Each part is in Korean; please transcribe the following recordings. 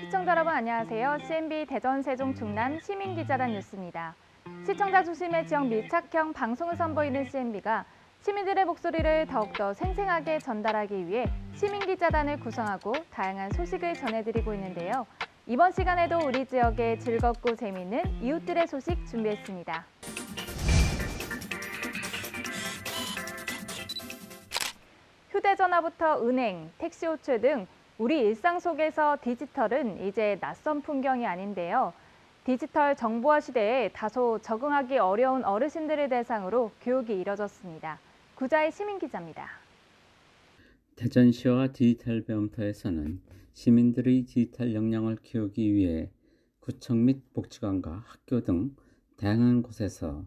시청자 여러분 안녕하세요. CNB 대전 세종 충남 시민기자단 뉴스입니다. 시청자 중심의 지역 밀착형 방송을 선보이는 CNB가 시민들의 목소리를 더욱더 생생하게 전달하기 위해 시민기자단을 구성하고 다양한 소식을 전해드리고 있는데요. 이번 시간에도 우리 지역의 즐겁고 재미있는 이웃들의 소식 준비했습니다. 휴대전화부터 은행, 택시 호출 등 우리 일상 속에서 디지털은 이제 낯선 풍경이 아닌데요. 디지털 정보화 시대에 다소 적응하기 어려운 어르신들을 대상으로 교육이 이뤄졌습니다. 구자의 시민기자입니다. 대전시와 디지털 배움터에서는 시민들의 디지털 역량을 키우기 위해 구청 및 복지관과 학교 등 다양한 곳에서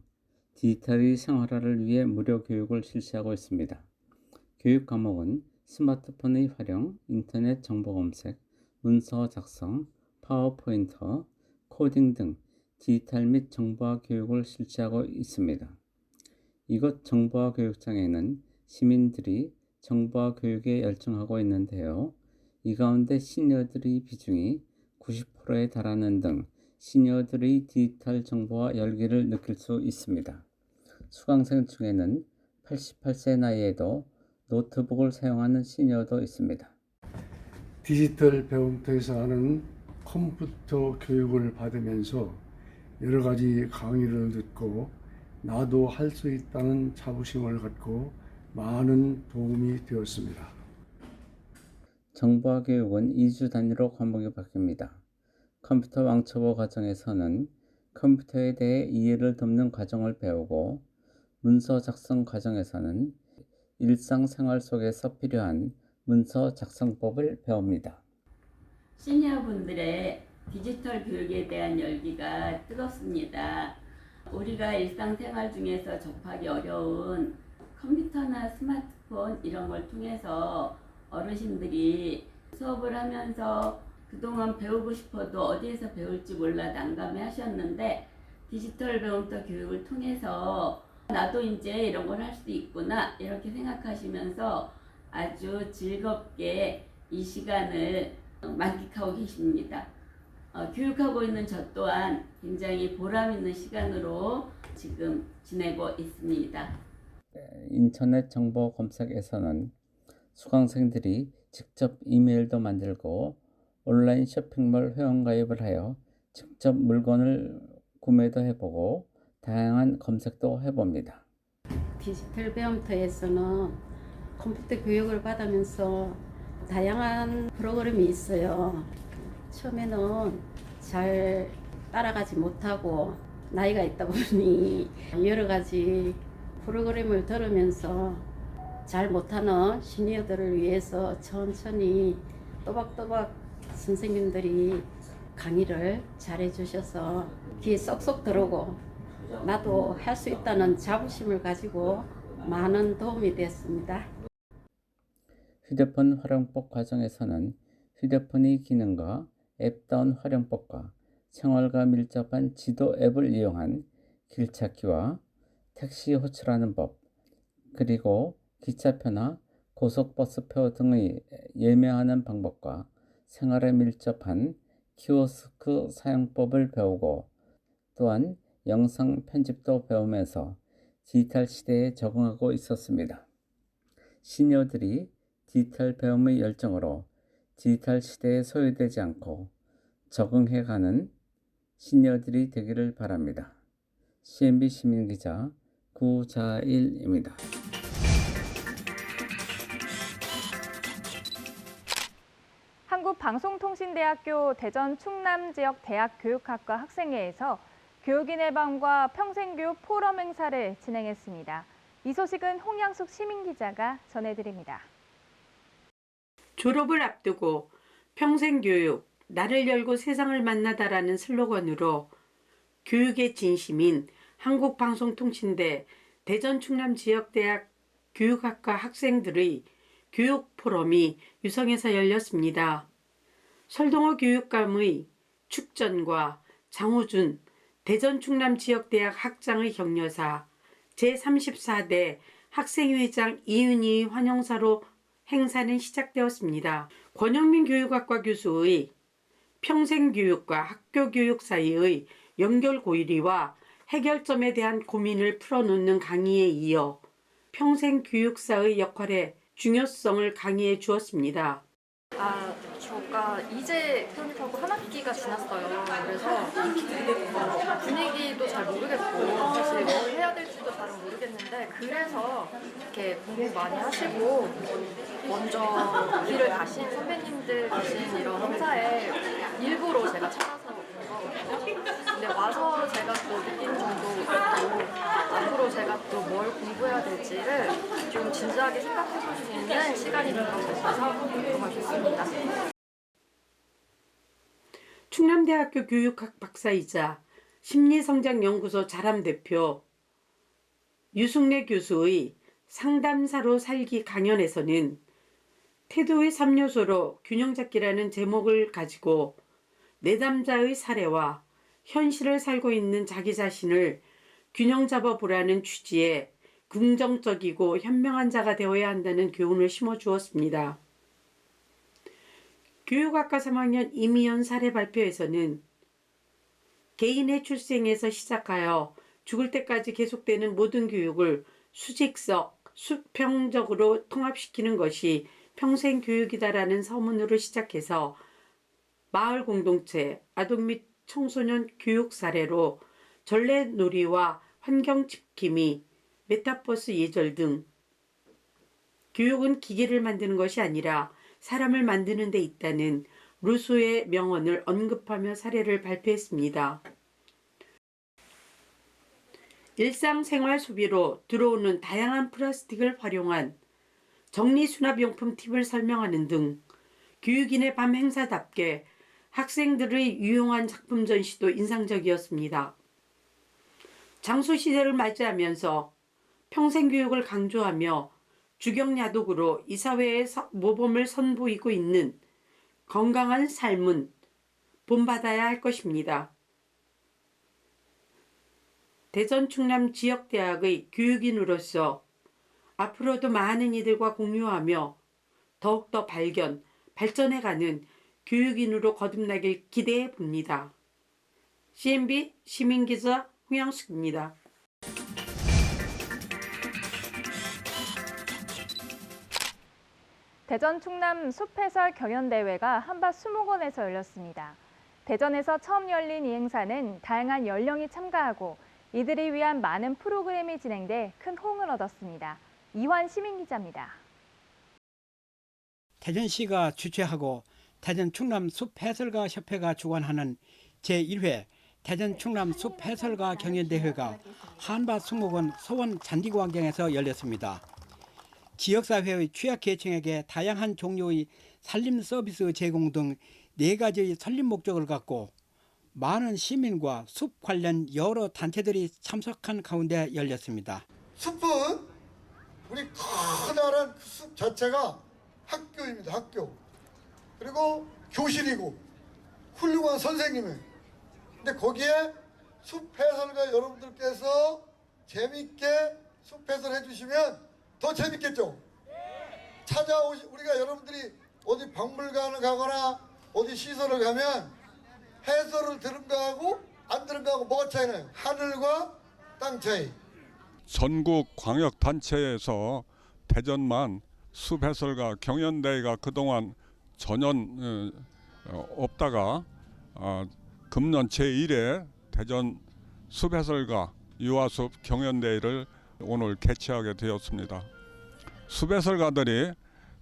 디지털의 생활화를 위해 무료 교육을 실시하고 있습니다. 교육 과목은 스마트폰의 활용, 인터넷 정보 검색, 문서 작성, 파워포인터, 코딩 등 디지털 및 정보화 교육을 실시하고 있습니다. 이곳 정보화 교육장에는 시민들이 정보화 교육에 열중하고 있는데요. 이 가운데 시니어들의 비중이 90%에 달하는 등 시니어들의 디지털 정보화 열기를 느낄 수 있습니다. 수강생 중에는 88세 나이에도 노트북을 사용하는 시니어도 있습니다. 디지털 배움터에서 하는 컴퓨터 교육을 받으면서 여러 가지 강의를 듣고 나도 할 수 있다는 자부심을 갖고 많은 도움이 되었습니다. 정보화 교육은 2주 단위로 과목이 바뀝니다. 컴퓨터 왕초보 과정에서는 컴퓨터에 대해 이해를 돕는 과정을 배우고 문서 작성 과정에서는 일상생활 속에서 필요한 문서 작성법을 배웁니다. 시니어분들의 디지털 교육에 대한 열기가 뜨겁습니다. 우리가 일상생활 중에서 접하기 어려운 컴퓨터나 스마트폰 이런 걸 통해서 어르신들이 수업을 하면서 그동안 배우고 싶어도 어디에서 배울지 몰라 난감해 하셨는데 디지털 배움터 교육을 통해서 나도 이제 이런 걸 할 수 있구나 이렇게 생각하시면서 아주 즐겁게 이 시간을 만끽하고 계십니다. 교육하고 있는 저 또한 굉장히 보람 있는 시간으로 지금 지내고 있습니다. 인터넷 정보 검색에서는 수강생들이 직접 이메일도 만들고 온라인 쇼핑몰 회원가입을 하여 직접 물건을 구매도 해보고 다양한 검색도 해봅니다. 디지털 배움터에서는 컴퓨터 교육을 받으면서 다양한 프로그램이 있어요. 처음에는 잘 따라가지 못하고 나이가 있다 보니 여러 가지 프로그램을 들으면서 잘 못하는 시니어들을 위해서 천천히 또박또박 선생님들이 강의를 잘 해주셔서 귀에 쏙쏙 들어오고 나도 할 수 있다는 자부심을 가지고 많은 도움이 됐습니다. 휴대폰 활용법 과정에서는 휴대폰의 기능과 앱다운 활용법과 생활과 밀접한 지도 앱을 이용한 길찾기와 택시 호출하는 법, 그리고 기차표나 고속버스표 등의 예매하는 방법과 생활에 밀접한 키오스크 사용법을 배우고 또한 영상 편집도 배우면서 디지털 시대에 적응하고 있었습니다. 시니어들이 디지털 배움의 열정으로 디지털 시대에 소외되지 않고 적응해가는 시니어들이 되기를 바랍니다. CNB 시민기자 구자일입니다. 한국방송통신대학교 대전 충남 지역 대학교육학과 학생회에서 교육인 해방과 평생교육 포럼 행사를 진행했습니다. 이 소식은 홍양숙 시민기자가 전해드립니다. 졸업을 앞두고 평생교육, 나를 열고 세상을 만나다라는 슬로건으로 교육의 진심인 한국방송통신대 대전 충남 지역대학 교육학과 학생들의 교육 포럼이 유성에서 열렸습니다. 설동호 교육감의 축전과 장호준 대전 충남 지역대학 학장의 격려사, 제34대 학생회장 이은희 환영사로 행사는 시작되었습니다. 권영민 교육학과 교수의 평생교육과 학교교육 사이의 연결고리와 해결점에 대한 고민을 풀어놓는 강의에 이어 평생교육사의 역할의 중요성을 강의해 주었습니다. 제가 이제 편입하고 한 학기가 지났어요. 그래서 분위기도 잘 모르겠고 사실 뭘 해야 될지도 잘은 모르겠는데 그래서 이렇게 공부 많이 하시고 먼저 길을 가신 선배님들 계신 이런 행사에 일부러 제가 찾아서 온 거거든요. 근데 와서 제가 또 느낀 점도 있고 앞으로 제가 또 뭘 공부해야 될지를 좀 진지하게 생각해 볼 수 있는 시간이 된 것 같아서 정말 좋습니다. 충남대학교 교육학 박사이자 심리성장연구소 자람 대표 유승래 교수의 상담사로 살기 강연에서는 태도의 3요소로 균형잡기라는 제목을 가지고 내담자의 사례와 현실을 살고 있는 자기 자신을 균형 잡아보라는 취지의 긍정적이고 현명한 자가 되어야 한다는 교훈을 심어주었습니다. 교육학과 3학년 이미연 사례 발표에서는 개인의 출생에서 시작하여 죽을 때까지 계속되는 모든 교육을 수직적, 수평적으로 통합시키는 것이 평생교육이다라는 서문으로 시작해서 마을 공동체, 아동 및 청소년 교육 사례로 전래놀이와 환경지킴이, 메타버스 예절 등 교육은 기계를 만드는 것이 아니라 사람을 만드는 데 있다는 루소의 명언을 언급하며 사례를 발표했습니다. 일상생활 소비로 들어오는 다양한 플라스틱을 활용한 정리수납용품 팁을 설명하는 등 교육인의 밤 행사답게 학생들의 유용한 작품 전시도 인상적이었습니다. 장소시대를 맞이하면서 평생교육을 강조하며 주경야독으로 이 사회의 모범을 선보이고 있는 건강한 삶은 본받아야 할 것입니다. 대전 충남 지역대학의 교육인으로서 앞으로도 많은 이들과 공유하며 더욱더 발전해가는 교육인으로 거듭나길 기대해 봅니다. CNB 시민기자 홍양숙입니다. 대전 충남 숲해설 경연대회가 한밭 수목원에서 열렸습니다. 대전에서 처음 열린 이 행사는 다양한 연령이 참가하고 이들을 위한 많은 프로그램이 진행돼 큰 호응을 얻었습니다. 이환 시민기자입니다. 대전시가 주최하고 대전 충남 숲해설가 협회가 주관하는 제1회 대전 충남 숲해설가 경연대회가 한밭 수목원 소원 잔디광장에서 열렸습니다. 지역사회의 취약계층에게 다양한 종류의 산림 서비스 제공 등 4가지의 설립 목적을 갖고 많은 시민과 숲 관련 여러 단체들이 참석한 가운데 열렸습니다. 숲은 우리 커다란 숲 자체가 학교입니다. 학교. 그리고 교실이고 훌륭한 선생님이에요. 근데 거기에 숲 해설가 여러분들께서 재밌게 숲 해설해 주시면 더 재밌겠죠? 우리가 여러분들이 어디 박물관을 가거나 어디 시설을 가면 해설을 들은 거하고 안 들은 거하고 뭐가 차이나요? 하늘과 땅 차이. 전국 광역단체에서 대전만 숲해설가 경연대회가 그동안 전혀 없다가 금년 제1회 대전 숲해설가 유아숲 경연대회를 오늘 개최하게 되었습니다. 숲해설가들이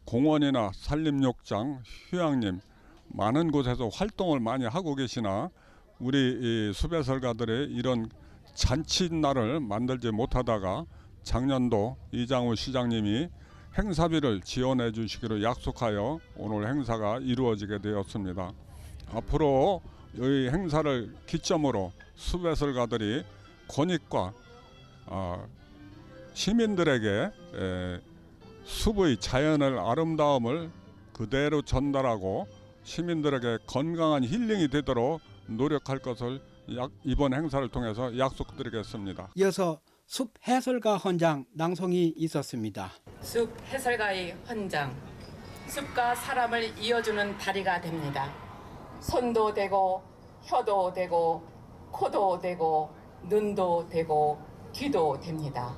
공원이나 산림욕장, 휴양림 많은 곳에서 활동을 많이 하고 계시나 우리 숲해설가들의 이런 잔칫날을 만들지 못하다가 작년도 이장우 시장님이 행사비를 지원해 주시기로 약속하여 오늘 행사가 이루어지게 되었습니다. 앞으로 이 행사를 기점으로 숲해설가들이 권익과 시민들에게 숲의 자연의 아름다움을 그대로 전달하고 시민들에게 건강한 힐링이 되도록 노력할 것을 이번 행사를 통해서 약속드리겠습니다. 이어서 숲 해설가 헌장 낭송이 있었습니다. 숲 해설가의 헌장, 숲과 사람을 이어주는 다리가 됩니다. 손도 되고 혀도 되고 코도 되고 눈도 되고 귀도 됩니다.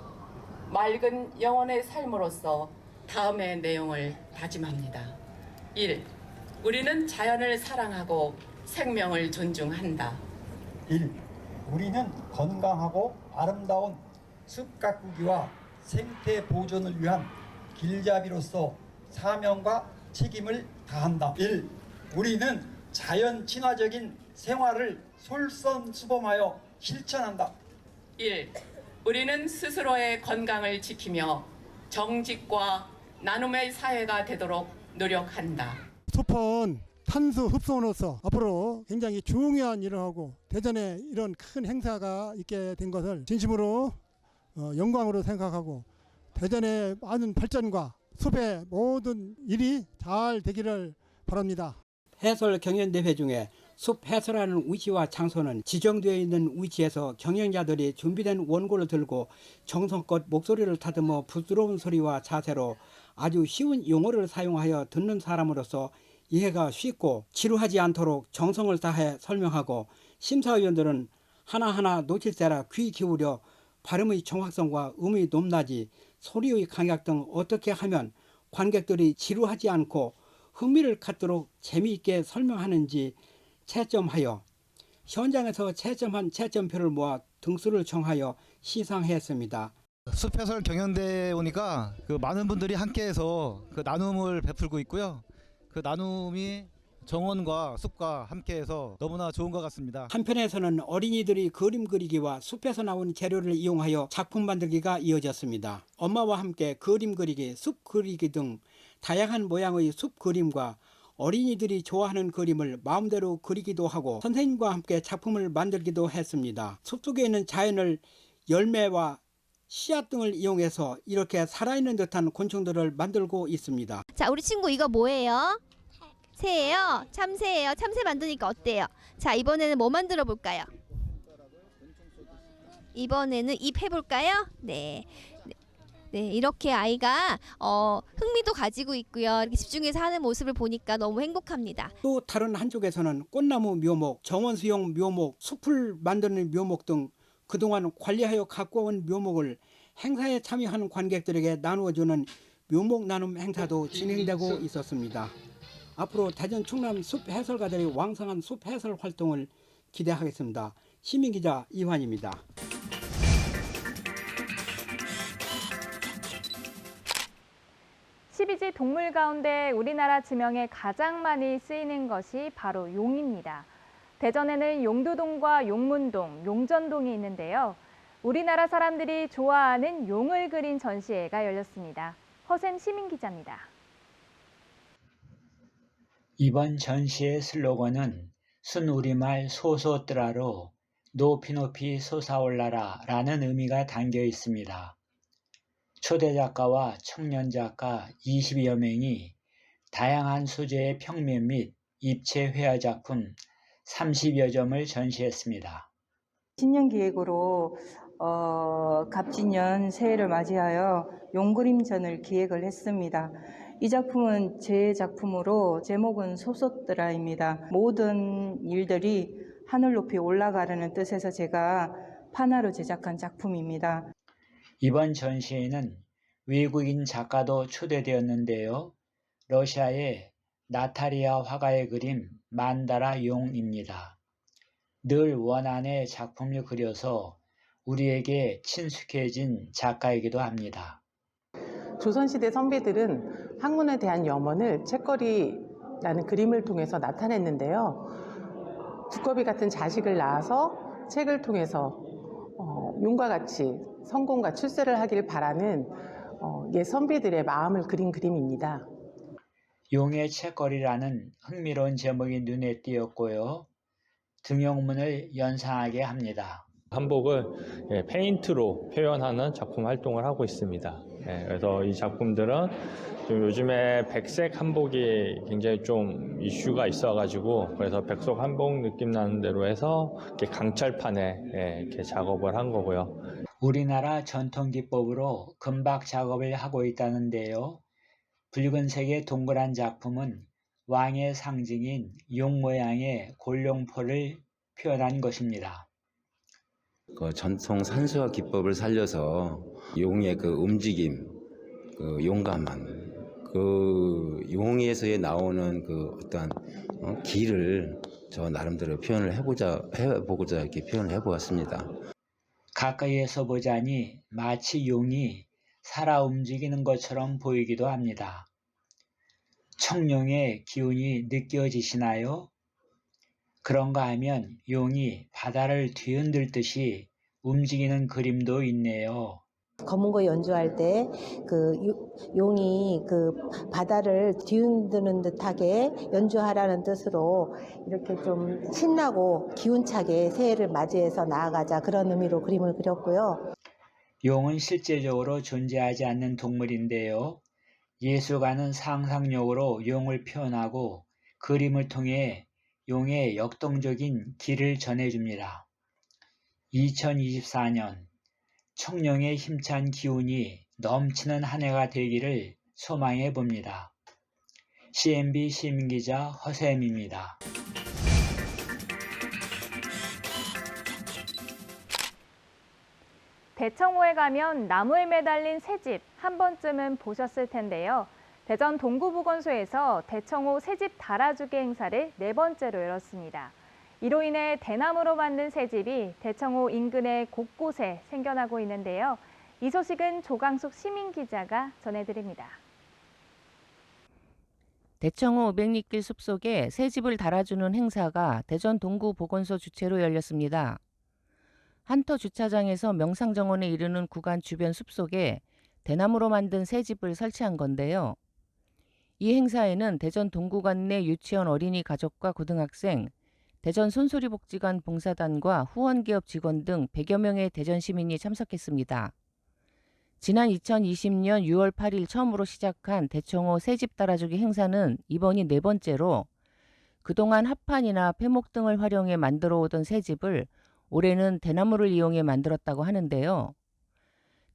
맑은 영혼의 삶으로서 다음의 내용을 다짐합니다. 1. 우리는 자연을 사랑하고 생명을 존중한다. 1. 우리는 건강하고 아름다운 숲 가꾸기와 생태 보존을 위한 길잡이로서 사명과 책임을 다한다. 1. 우리는 자연 친화적인 생활을 솔선수범하여 실천한다. 1. 우리는 스스로의 건강을 지키며 정직과 나눔의 사회가 되도록 노력한다. 숲은 탄소 흡수원으로서 앞으로 굉장히 중요한 일을 하고 대전에 이런 큰 행사가 있게 된 것을 진심으로 영광으로 생각하고 대전의 많은 발전과 숲의 모든 일이 잘 되기를 바랍니다. 해설 경연대회 중에 숲 해설하는 위치와 장소는 지정되어 있는 위치에서 경영자들이 준비된 원고를 들고 정성껏 목소리를 다듬어 부드러운 소리와 자세로 아주 쉬운 용어를 사용하여 듣는 사람으로서 이해가 쉽고 지루하지 않도록 정성을 다해 설명하고 심사위원들은 하나하나 놓칠세라 귀 기울여 발음의 정확성과 음의 높낮이, 소리의 강약 등 어떻게 하면 관객들이 지루하지 않고 흥미를 갖도록 재미있게 설명하는지 채점하여 현장에서 채점한 채점표를 모아 등수를 정하여 시상했습니다. 숲해설 경연대회에 오니까 많은 분들이 함께해서 나눔을 베풀고 있고요. 그 나눔이 정원과 숲과 함께해서 너무나 좋은 것 같습니다. 한편에서는 어린이들이 그림 그리기와 숲에서 나온 재료를 이용하여 작품 만들기가 이어졌습니다. 엄마와 함께 그림 그리기, 숲 그리기 등 다양한 모양의 숲 그림과 어린이들이 좋아하는 그림을 마음대로 그리기도 하고 선생님과 함께 작품을 만들기도 했습니다. 숲속에 있는 자연을 열매와 씨앗 등을 이용해서 이렇게 살아있는 듯한 곤충들을 만들고 있습니다. 자, 우리 친구 이거 뭐예요? 새예요? 참새예요? 참새 만드니까 어때요? 자, 이번에는 뭐 만들어 볼까요? 이번에는 잎 해볼까요? 네. 네, 이렇게 아이가 흥미도 가지고 있고요. 이렇게 집중해서 하는 모습을 보니까 너무 행복합니다. 또 다른 한쪽에서는 꽃나무 묘목, 정원수용 묘목, 숲을 만드는 묘목 등 그동안 관리하여 갖고 온 묘목을 행사에 참여하는 관객들에게 나누어주는 묘목 나눔 행사도 진행되고 있었습니다. 앞으로 대전 충남 숲 해설가들의 왕성한 숲 해설 활동을 기대하겠습니다. 시민기자 이환입니다. (12지) 동물 가운데 우리나라 지명에 가장 많이 쓰이는 것이 바로 용입니다. 대전에는 용두동과 용문동, 용전동이 있는데요. 우리나라 사람들이 좋아하는 용을 그린 전시회가 열렸습니다. 허샘 시민기자입니다. 이번 전시의 슬로건은 순우리말 소소뜨라로 높이 높이 솟아올라라 라는 의미가 담겨 있습니다. 초대 작가와 청년 작가 20여 명이 다양한 소재의 평면 및 입체 회화 작품 30여 점을 전시했습니다. 신년 기획으로 갑진년 새해를 맞이하여 용그림전을 기획을 했습니다. 이 작품은 제 작품으로 제목은 소소뜨라입니다. 모든 일들이 하늘 높이 올라가려는 뜻에서 제가 판화로 제작한 작품입니다. 이번 전시회는 외국인 작가도 초대되었는데요. 러시아의 나탈리아 화가의 그림 만다라 용입니다. 늘 원안의 작품을 그려서 우리에게 친숙해진 작가이기도 합니다. 조선시대 선비들은 학문에 대한 염원을 책거리라는 그림을 통해서 나타냈는데요. 두꺼비 같은 자식을 낳아서 책을 통해서 용과 같이 성공과 출세를 하길 바라는 옛 선비들의 마음을 그린 그림입니다. 용의 책거리라는 흥미로운 제목이 눈에 띄었고요. 등용문을 연상하게 합니다. 한복을 페인트로 표현하는 작품 활동을 하고 있습니다. 그래서 이 작품들은 좀 요즘에 백색 한복이 굉장히 좀 이슈가 있어가지고 그래서 백석 한복 느낌 나는 대로 해서 이렇게 강철판에 이렇게 작업을 한 거고요. 우리나라 전통 기법으로 금박 작업을 하고 있다는데요. 붉은색의 동그란 작품은 왕의 상징인 용 모양의 골룡포를 표현한 것입니다. 그 전통 산수화 기법을 살려서 용의 그 움직임, 그 용감함, 그 용에서 나오는 그 어떤 기를 저 나름대로 표현을 해보고자 이렇게 표현을 해보았습니다. 가까이에서 보자니 마치 용이 살아 움직이는 것처럼 보이기도 합니다. 청룡의 기운이 느껴지시나요? 그런가 하면 용이 바다를 뒤흔들듯이 움직이는 그림도 있네요. 검은고 연주할 때 그 용이 그 바다를 뒤흔드는 듯하게 연주하라는 뜻으로 이렇게 좀 신나고 기운차게 새해를 맞이해서 나아가자, 그런 의미로 그림을 그렸고요. 용은 실제적으로 존재하지 않는 동물인데요. 예술가는 상상력으로 용을 표현하고 그림을 통해 용의 역동적인 기를 전해줍니다. 2024년 청룡의 힘찬 기운이 넘치는 한 해가 되기를 소망해 봅니다. CNB 시민기자 허샘입니다. 대청호에 가면 나무에 매달린 새집 한 번쯤은 보셨을 텐데요. 대전 동구보건소에서 대청호 새집 달아주기 행사를 4번째로 열었습니다. 이로 인해 대나무로 만든 새집이 대청호 인근의 곳곳에 생겨나고 있는데요. 이 소식은 조강숙 시민기자가 전해드립니다. 대청호 500리길 숲속에 새집을 달아주는 행사가 대전 동구보건소 주최로 열렸습니다. 한터 주차장에서 명상정원에 이르는 구간 주변 숲속에 대나무로 만든 새집을 설치한 건데요. 이 행사에는 대전 동구관 내 유치원 어린이 가족과 고등학생, 대전 손소리복지관 봉사단과 후원기업 직원 등 100여 명의 대전 시민이 참석했습니다. 지난 2020년 6월 8일 처음으로 시작한 대청호 새집 달아주기 행사는 이번이 4번째로 그동안 합판이나 폐목 등을 활용해 만들어 오던 새집을 올해는 대나무를 이용해 만들었다고 하는데요.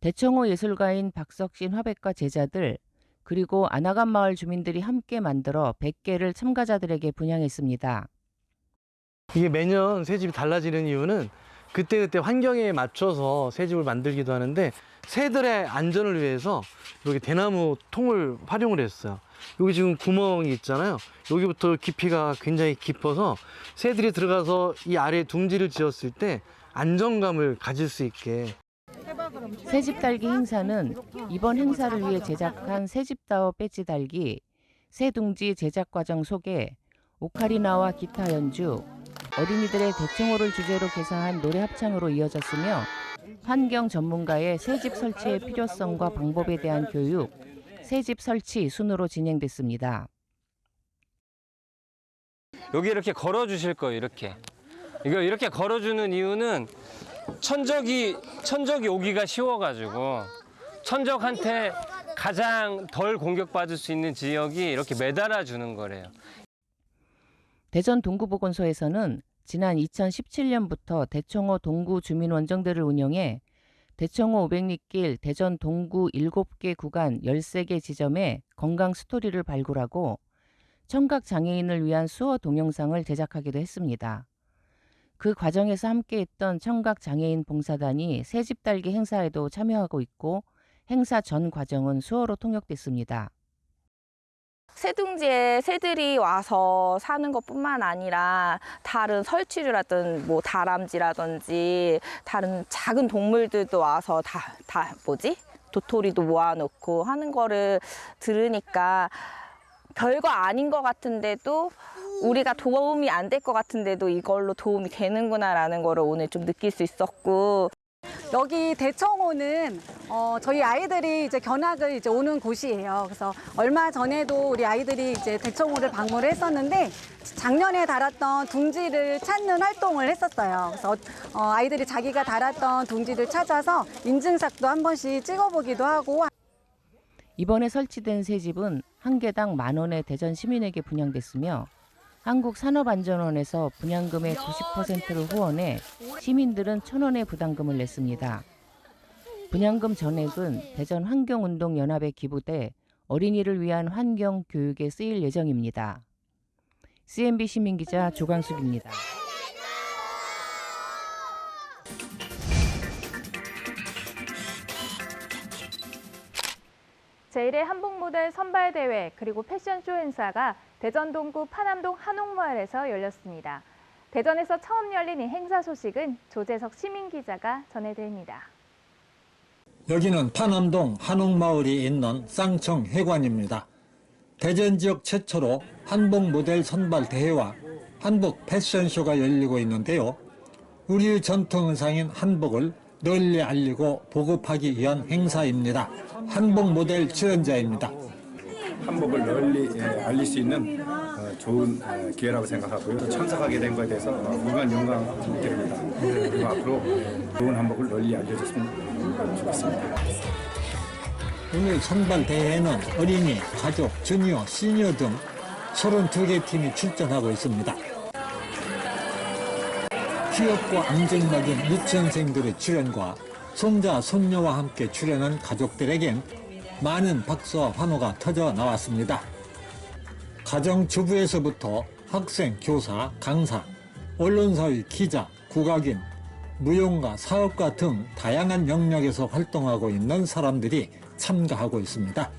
대청호 예술가인 박석신 화백과 제자들 그리고 아나간 마을 주민들이 함께 만들어 100개를 참가자들에게 분향했습니다. 이게 매년 새집이 달라지는 이유는 그때그때 환경에 맞춰서 새집을 만들기도 하는데 새들의 안전을 위해서 이렇게 대나무 통을 활용을 했어요. 여기 지금 구멍이 있잖아요. 여기부터 깊이가 굉장히 깊어서 새들이 들어가서 이 아래에 둥지를 지었을 때 안정감을 가질 수 있게. 새집 달기 행사는 이번 행사를 위해 제작한 새집다워 배지 달기, 새둥지 제작 과정 소개, 오카리나와 기타 연주, 어린이들의 대청호를 주제로 개사한 노래 합창으로 이어졌으며 환경 전문가의 새집 설치의 필요성과 방법에 대한 교육, 새집 설치 순으로 진행됐습니다. 여기 이렇게 걸어주실 거예요. 이렇게 걸어주는 이유는 천적이 오기가 쉬워가지고 천적한테 가장 덜 공격받을 수 있는 지역이 이렇게 매달아 주는 거래요. 대전 동구보건소에서는 지난 2017년부터 대청호 동구 주민원정대를 운영해 대청호 500리길 대전 동구 7개 구간 13개 지점에 건강 스토리를 발굴하고 청각 장애인을 위한 수어 동영상을 제작하기도 했습니다. 그 과정에서 함께했던 청각 장애인 봉사단이 새집 달기 행사에도 참여하고 있고 행사 전 과정은 수어로 통역됐습니다. 새둥지에 새들이 와서 사는 것뿐만 아니라 다른 설치류라든 뭐 다람쥐라든지 다른 작은 동물들도 와서 도토리도 모아놓고 하는 거를 들으니까 별거 아닌 것 같은데도 우리가 도움이 안 될 것 같은데도 이걸로 도움이 되는구나라는 거를 오늘 좀 느낄 수 있었고. 여기 대청호는 저희 아이들이 이제 견학을 이제 오는 곳이에요. 그래서 얼마 전에도 우리 아이들이 이제 대청호를 방문을 했었는데 작년에 달았던 둥지를 찾는 활동을 했었어요. 그래서 아이들이 자기가 달았던 둥지를 찾아서 인증샷도 한 번씩 찍어보기도 하고. 이번에 설치된 새집은 한 개당 10,000원에 대전 시민에게 분양됐으며 한국산업안전원에서 분양금의 90%를 후원해 시민들은 1,000원의 부담금을 냈습니다. 분양금 전액은 대전 환경운동연합에 기부돼 어린이를 위한 환경교육에 쓰일 예정입니다. CNB 시민기자 조광숙입니다. 제1회 한복 모델 선발대회 그리고 패션쇼 행사가 대전 동구 파남동 한옥마을에서 열렸습니다. 대전에서 처음 열린 이 행사 소식은 조재석 시민기자가 전해드립니다. 여기는 파남동 한옥마을이 있는 쌍청 회관입니다. 대전 지역 최초로 한복 모델 선발 대회와 한복 패션쇼가 열리고 있는데요. 우리의 전통 의상인 한복을 널리 알리고 보급하기 위한 행사입니다. 한복 모델 출연자입니다. 한복을 널리 알릴 수 있는 좋은 기회라고 생각하고요. 참석하게 된 것에 대해서 무한 영광드립니다. 그리고 앞으로 좋은 한복을 널리 알려줬으면 좋겠습니다. 오늘 선발 대회에는 어린이, 가족, 주니어, 시니어 등 32개 팀이 출전하고 있습니다. 귀엽고 앙증맞은 유치원생들의 출연과 손자, 손녀와 함께 출연한 가족들에겐 많은 박수와 환호가 터져 나왔습니다. 가정주부에서부터 학생, 교사, 강사, 언론사의 기자, 국악인, 무용가, 사업가 등 다양한 영역에서 활동하고 있는 사람들이 참가하고 있습니다.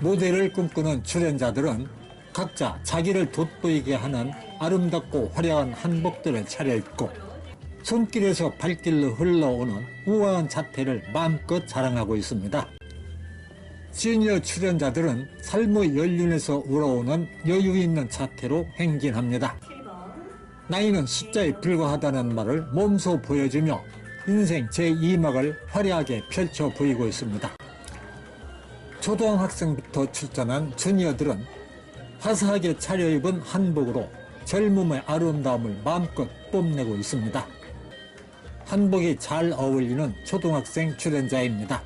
모델을 꿈꾸는 출연자들은 각자 자기를 돋보이게 하는 아름답고 화려한 한복들을 차려입고 손길에서 발길로 흘러오는 우아한 자태를 마음껏 자랑하고 있습니다. 시니어 출연자들은 삶의 연륜에서 우러오는 여유 있는 자태로 행진합니다. 나이는 숫자에 불과하다는 말을 몸소 보여주며 인생 제2막을 화려하게 펼쳐 보이고 있습니다. 초등학생부터 출전한 주니어들은 화사하게 차려입은 한복으로 젊음의 아름다움을 마음껏 뽐내고 있습니다. 한복이 잘 어울리는 초등학생 출연자입니다.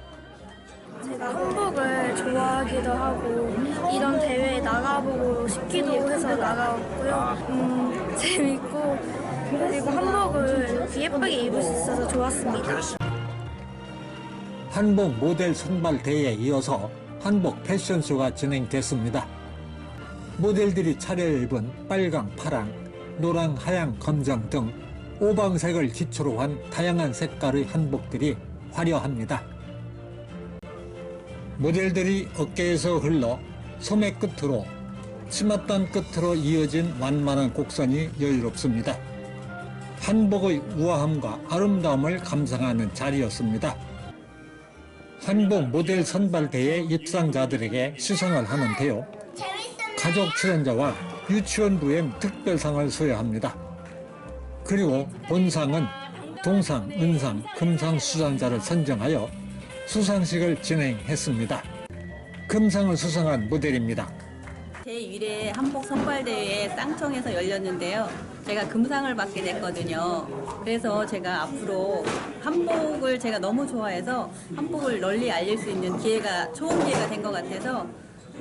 제가 한복을 좋아하기도 하고 이런 대회에 나가보고 싶기도 해서 나가봤고요. 재밌고 그리고 한복을 예쁘게 입을 수 있어서 좋았습니다. 한복 모델 선발 대회에 이어서 한복 패션쇼가 진행됐습니다. 모델들이 차려입은 빨강, 파랑, 노랑, 하양, 검정 등 오방색을 기초로 한 다양한 색깔의 한복들이 화려합니다. 모델들이 어깨에서 흘러 소매 끝으로 치맛단 끝으로 이어진 완만한 곡선이 여유롭습니다. 한복의 우아함과 아름다움을 감상하는 자리였습니다. 한복 모델 선발대회 입상자들에게 시상을 하는데요. 가족 출연자와 유치원부엔 특별상을 수여합니다. 그리고 본상은 동상, 은상, 금상 수상자를 선정하여 수상식을 진행했습니다. 금상을 수상한 모델입니다. 제1회 한복 선발대회 쌍청에서 열렸는데요. 제가 금상을 받게 됐거든요. 그래서 제가 앞으로 한복을 제가 너무 좋아해서 한복을 널리 알릴 수 있는 좋은 기회가 된 것 같아서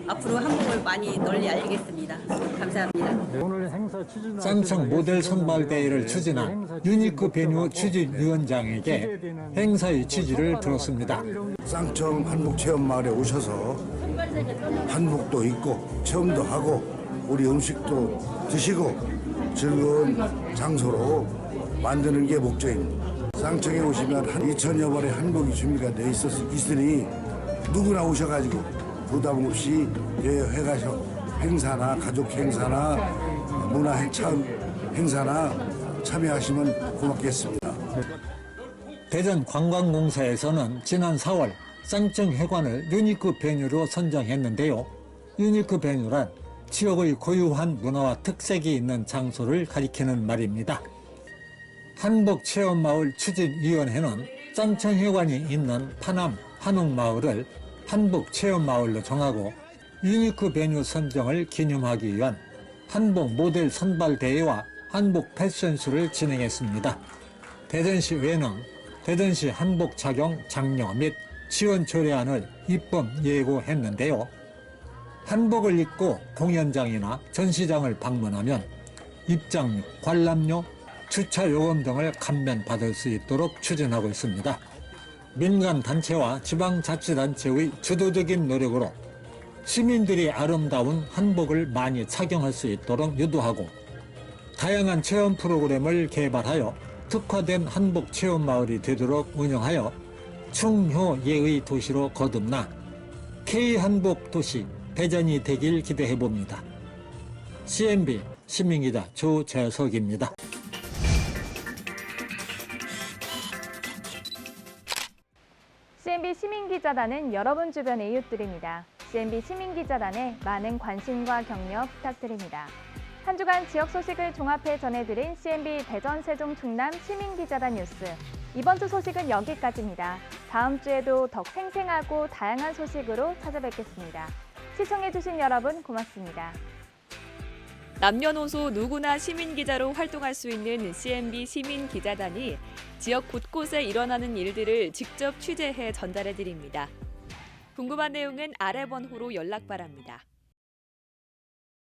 앞으로 한복을 많이 널리 알리겠습니다. 감사합니다. 쌍청 모델 선발대회를 추진한 유니크 베뉴 추진위원장에게 행사의 취지를 들었습니다. 쌍청 한복체험마을에 오셔서 한복도 입고 체험도 하고 우리 음식도 드시고 즐거운 장소로 만드는 게 목적입니다. 쌍청에 오시면 한 2천여 벌의 한복이 준비가 돼 있으니 누구나 오셔가지고 부담 없이 회가 행사나 가족 행사나 문화 행사나 참여하시면 고맙겠습니다. 대전 관광공사에서는 지난 4월 쌍청 회관을 유니크 베뉴로 선정했는데요. 유니크 베뉴란 지역의 고유한 문화와 특색이 있는 장소를 가리키는 말입니다. 한복체험마을 추진위원회는 쌍청 회관이 있는 파남 한옥마을을 한복체험마을로 정하고 유니크 베뉴 선정을 기념하기 위한 한복 모델 선발대회와 한복 패션쇼를 진행했습니다. 대전시 외는 대전시 한복 착용 장려 및 지원 조례안을 입법 예고했는데요. 한복을 입고 공연장이나 전시장을 방문하면 입장료, 관람료, 주차 요금 등을 감면받을 수 있도록 추진하고 있습니다. 민간단체와 지방자치단체의 주도적인 노력으로 시민들이 아름다운 한복을 많이 착용할 수 있도록 유도하고 다양한 체험 프로그램을 개발하여 특화된 한복 체험 마을이 되도록 운영하여 충효예의 도시로 거듭나 K한복 도시 대전이 되길 기대해 봅니다. CNB 시민기자 조재석입니다. CNB 시민기자단은 여러분 주변의 이웃들입니다. CNB 시민기자단에 많은 관심과 격려 부탁드립니다. 한 주간 지역 소식을 종합해 전해드린 CNB 대전, 세종, 충남 시민기자단 뉴스. 이번 주 소식은 여기까지입니다. 다음 주에도 더 생생하고 다양한 소식으로 찾아뵙겠습니다. 시청해주신 여러분 고맙습니다. 남녀노소 누구나 시민기자로 활동할 수 있는 CNB 시민기자단이 지역 곳곳에 일어나는 일들을 직접 취재해 전달해드립니다. 궁금한 내용은 아래 번호로 연락 바랍니다.